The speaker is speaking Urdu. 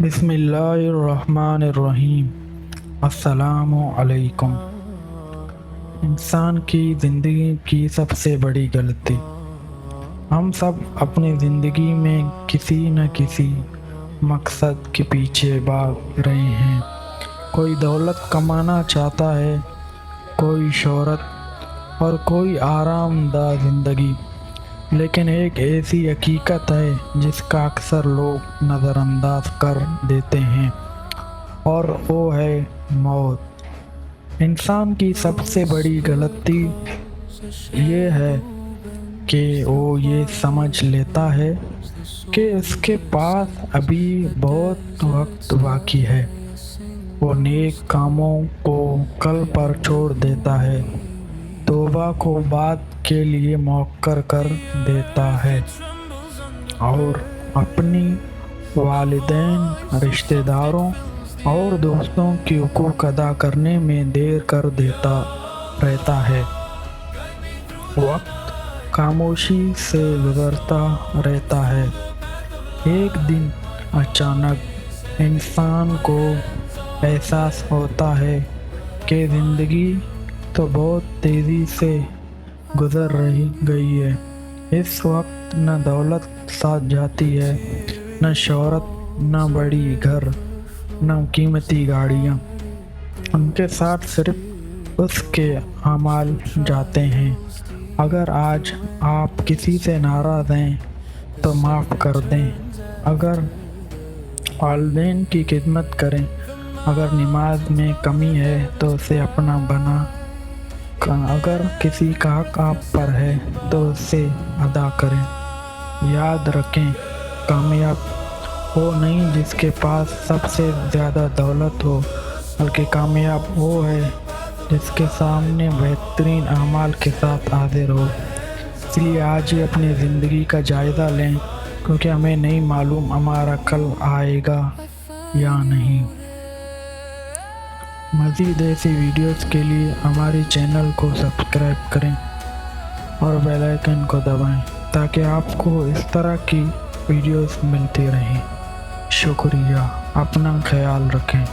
بسم اللہ الرحمن الرحیم۔ السلام علیکم۔ انسان کی زندگی کی سب سے بڑی غلطی، ہم سب اپنی زندگی میں کسی نہ کسی مقصد کے پیچھے بھاگ رہے ہیں۔ کوئی دولت کمانا چاہتا ہے، کوئی شہرت اور کوئی آرام دہ زندگی، لیکن ایک ایسی حقیقت ہے جس کا اکثر لوگ نظر انداز کر دیتے ہیں، اور وہ ہے موت۔ انسان کی سب سے بڑی غلطی یہ ہے کہ وہ یہ سمجھ لیتا ہے کہ اس کے پاس ابھی بہت وقت باقی ہے۔ وہ نیک کاموں کو کل پر چھوڑ دیتا ہے، توبہ کو بعد کے لیے مؤخر کر دیتا ہے، اور اپنی والدین، رشتہ داروں اور دوستوں کے حقوق ادا کرنے میں دیر کر دیتا رہتا ہے۔ وقت خاموشی سے گزرتا رہتا ہے۔ ایک دن اچانک انسان کو احساس ہوتا ہے کہ زندگی تو بہت تیزی سے گزر گئی ہے۔ اس وقت نہ دولت ساتھ جاتی ہے، نہ شہرت، نہ بڑی گھر، نہ قیمتی گاڑیاں۔ ان کے ساتھ صرف اس کے اعمال جاتے ہیں۔ اگر آج آپ کسی سے ناراض ہیں تو معاف کر دیں، اگر والدین کی خدمت کریں، اگر نماز میں کمی ہے تو اسے اپنا بنا، اگر کسی کا حق آپ پر ہے تو اسے ادا کریں۔ یاد رکھیں، کامیاب وہ نہیں جس کے پاس سب سے زیادہ دولت ہو، بلکہ کامیاب وہ ہے جس کے سامنے بہترین اعمال کے ساتھ حاضر ہو۔ اس لیے آج ہی اپنی زندگی کا جائزہ لیں، کیونکہ ہمیں نہیں معلوم ہمارا کل آئے گا یا نہیں۔ مزید ایسی ویڈیوز کے لیے ہمارے چینل کو سبسکرائب کریں اور بیل آئیکن کو دبائیں تاکہ آپ کو اس طرح کی ویڈیوز ملتی رہیں۔ شکریہ، اپنا خیال رکھیں۔